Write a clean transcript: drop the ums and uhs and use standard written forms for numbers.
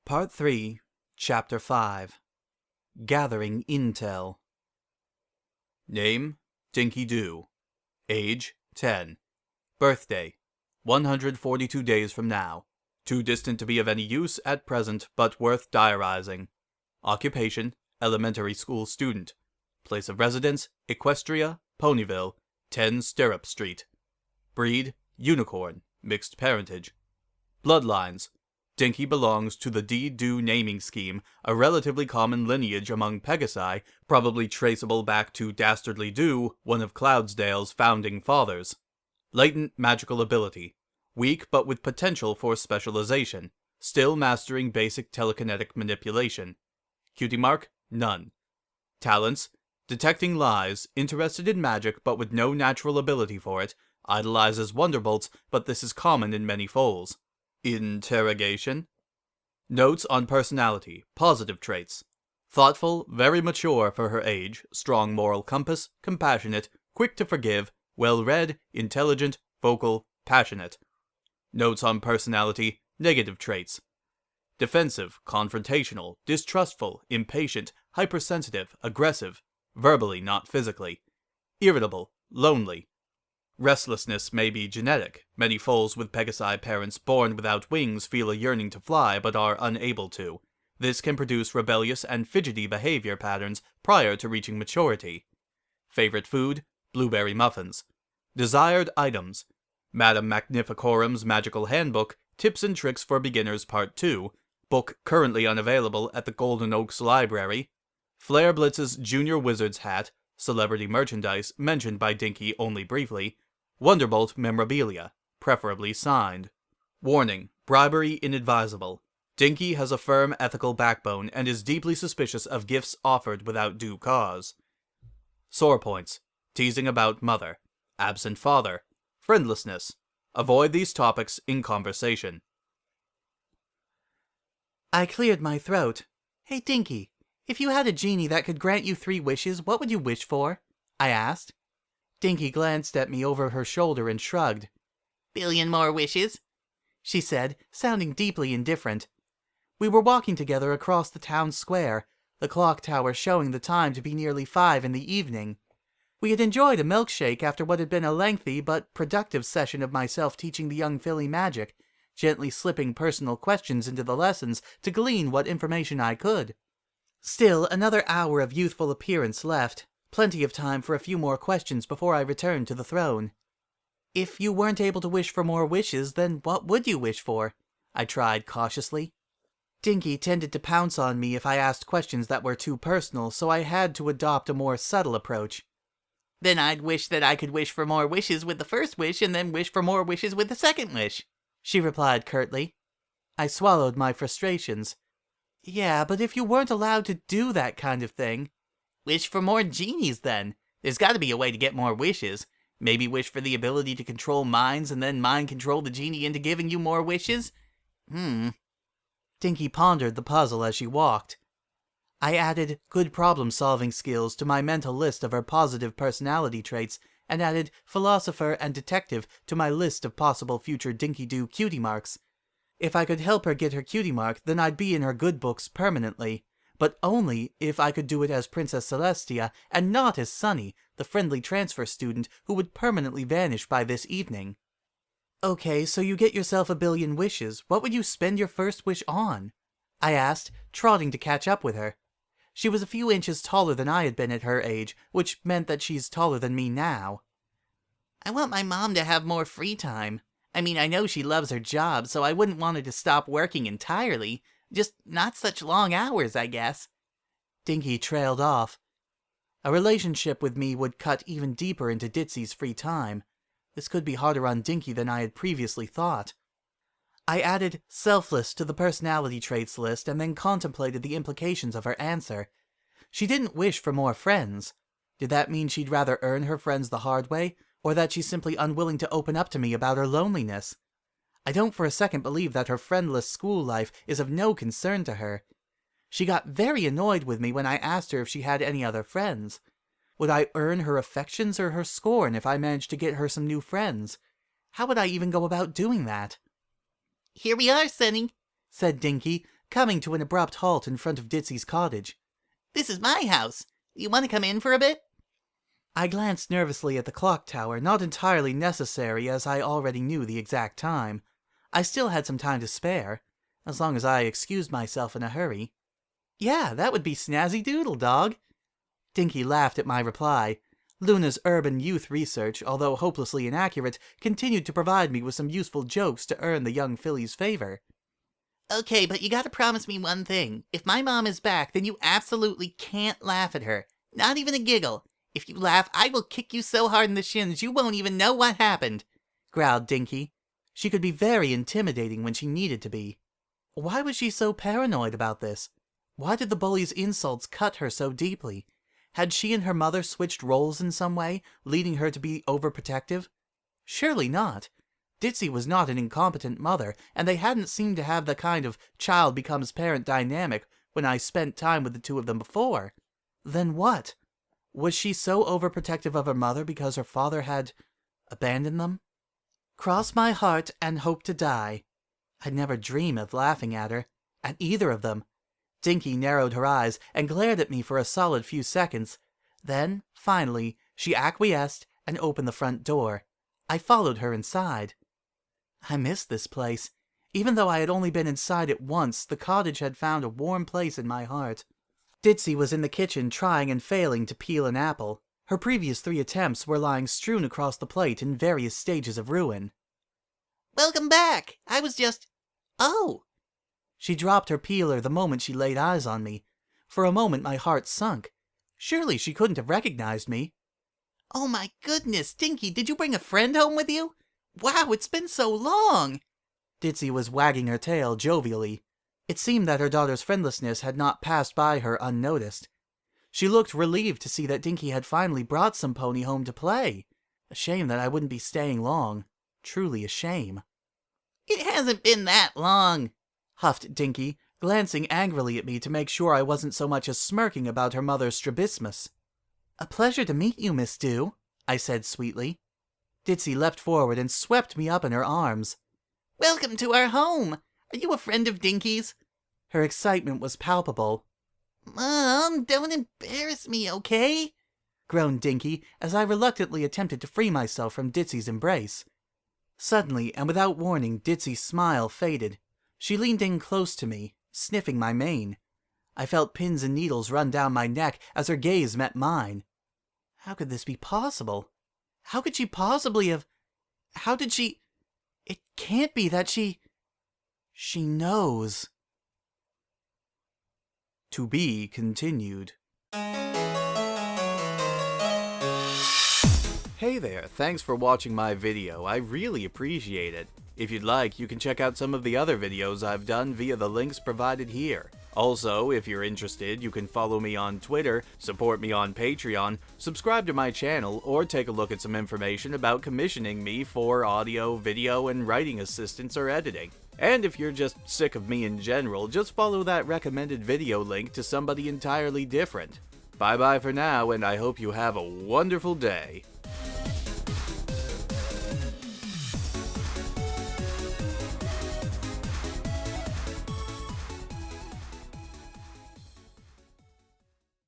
Part 3, Chapter 5 Gathering Intel. Name, Dinky Doo. Age, 10. Birthday, 142 days from now. Too distant to be of any use at present, but worth diarizing. Occupation, elementary school student. Place of residence, Equestria, Ponyville, 10 Stirrup Street. Breed, unicorn, mixed parentage. Bloodlines. Dinky belongs to the D-Do naming scheme, a relatively common lineage among pegasi, probably traceable back to Dastardly Do, one of Cloudsdale's founding fathers. Latent magical ability. Weak but with potential for specialization. Still mastering basic telekinetic manipulation. Cutie mark? None. Talents. Detecting lies, interested in magic but with no natural ability for it, idolizes wonderbolts, but this is common in many foals. Interrogation. Notes on personality, positive traits. Thoughtful, very mature for her age, strong moral compass, compassionate, quick to forgive, well-read, intelligent, vocal, passionate. Notes on personality, negative traits. Defensive, confrontational, distrustful, impatient, hypersensitive, aggressive, verbally not physically. Irritable, lonely. Restlessness may be genetic. Many foals with pegasi parents born without wings feel a yearning to fly but are unable to. This can produce rebellious and fidgety behavior patterns prior to reaching maturity. Favorite food? Blueberry muffins. Desired items. Madame Magnificorum's Magical Handbook, Tips and Tricks for Beginners Part 2, book currently unavailable at the Golden Oaks Library. Flare Blitz's Junior Wizard's Hat, celebrity merchandise mentioned by Dinky only briefly. Wonderbolt memorabilia, preferably signed. Warning: bribery inadvisable. Dinky has a firm ethical backbone and is deeply suspicious of gifts offered without due cause. Sore points: teasing about mother, absent father, friendlessness. Avoid these topics in conversation. I cleared my throat. Hey, Dinky, if you had a genie that could grant you 3 wishes, what would you wish for? I asked. Dinky glanced at me over her shoulder and shrugged. "Billion more wishes," she said, sounding deeply indifferent. We were walking together across the town square, the clock tower showing the time to be nearly 5 in the evening. We had enjoyed a milkshake after what had been a lengthy but productive session of myself teaching the young filly magic, gently slipping personal questions into the lessons to glean what information I could. Still, another hour of youthful appearance left. Plenty of time for a few more questions before I returned to the throne. If you weren't able to wish for more wishes, then what would you wish for? I tried cautiously. Dinky tended to pounce on me if I asked questions that were too personal, so I had to adopt a more subtle approach. Then I'd wish that I could wish for more wishes with the first wish and then wish for more wishes with the second wish, she replied curtly. I swallowed my frustrations. Yeah, but if you weren't allowed to do that kind of thing... Wish for more genies, then. There's got to be a way to get more wishes. Maybe wish for the ability to control minds and then mind control the genie into giving you more wishes? Dinky pondered the puzzle as she walked. I added good problem-solving skills to my mental list of her positive personality traits and added philosopher and detective to my list of possible future Dinky-Doo cutie marks. If I could help her get her cutie mark, then I'd be in her good books permanently. But only if I could do it as Princess Celestia and not as Sunny, the friendly transfer student who would permanently vanish by this evening. Okay, so you get yourself a billion wishes. What would you spend your first wish on? I asked, trotting to catch up with her. She was a few inches taller than I had been at her age, which meant that she's taller than me now. I want my mom to have more free time. I mean, I know she loves her job, so I wouldn't want her to stop working entirely. Just not such long hours, I guess. Dinky trailed off. A relationship with me would cut even deeper into Ditzy's free time. This could be harder on Dinky than I had previously thought. I added selfless to the personality traits list and then contemplated the implications of her answer. She didn't wish for more friends. Did that mean she'd rather earn her friends the hard way, or that she's simply unwilling to open up to me about her loneliness? I don't for a second believe that her friendless school life is of no concern to her. She got very annoyed with me when I asked her if she had any other friends. Would I earn her affections or her scorn if I managed to get her some new friends? How would I even go about doing that? Here we are, Sunny, said Dinky, coming to an abrupt halt in front of Ditzy's cottage. This is my house. You want to come in for a bit? I glanced nervously at the clock tower, not entirely necessary as I already knew the exact time. I still had some time to spare, as long as I excused myself in a hurry. Yeah, that would be snazzy doodle, dog. Dinky laughed at my reply. Luna's urban youth research, although hopelessly inaccurate, continued to provide me with some useful jokes to earn the young filly's favor. Okay, but you gotta promise me one thing. If my mom is back, then you absolutely can't laugh at her. Not even a giggle. If you laugh, I will kick you so hard in the shins you won't even know what happened, growled Dinky. She could be very intimidating when she needed to be. Why was she so paranoid about this? Why did the bully's insults cut her so deeply? Had she and her mother switched roles in some way, leading her to be overprotective? Surely not. Ditzy was not an incompetent mother, and they hadn't seemed to have the kind of child-becomes-parent dynamic when I spent time with the two of them before. Then what? Was she so overprotective of her mother because her father had abandoned them? Cross my heart and hope to die. I'd never dream of laughing at her, at either of them. Dinky narrowed her eyes and glared at me for a solid few seconds. Then, finally, she acquiesced and opened the front door. I followed her inside. I missed this place. Even though I had only been inside it once, the cottage had found a warm place in my heart. Ditzy was in the kitchen trying and failing to peel an apple. Her previous 3 attempts were lying strewn across the plate in various stages of ruin. Welcome back! I was just... Oh! She dropped her peeler the moment she laid eyes on me. For a moment my heart sunk. Surely she couldn't have recognized me. Oh my goodness, Dinky, did you bring a friend home with you? Wow, it's been so long! Ditzy was wagging her tail jovially. It seemed that her daughter's friendlessness had not passed by her unnoticed. She looked relieved to see that Dinky had finally brought some pony home to play. A shame that I wouldn't be staying long. Truly a shame. It hasn't been that long, huffed Dinky, glancing angrily at me to make sure I wasn't so much as smirking about her mother's strabismus. A pleasure to meet you, Miss Dew, I said sweetly. Ditzy leapt forward and swept me up in her arms. Welcome to our home! Are you a friend of Dinky's? Her excitement was palpable. Mom, don't embarrass me, okay? Groaned Dinky as I reluctantly attempted to free myself from Ditzy's embrace. Suddenly, and without warning, Ditzy's smile faded. She leaned in close to me, sniffing my mane. I felt pins and needles run down my neck as her gaze met mine. How could this be possible? How could she possibly have... How did she... It can't be that she knows. To be continued. Hey there, thanks for watching my video. I really appreciate it. If you'd like, you can check out some of the other videos I've done via the links provided here. Also, if you're interested, you can follow me on Twitter, support me on Patreon, subscribe to my channel, or take a look at some information about commissioning me for audio, video, and writing assistance or editing. And if you're just sick of me in general, just follow that recommended video link to somebody entirely different. Bye bye for now, and I hope you have a wonderful day.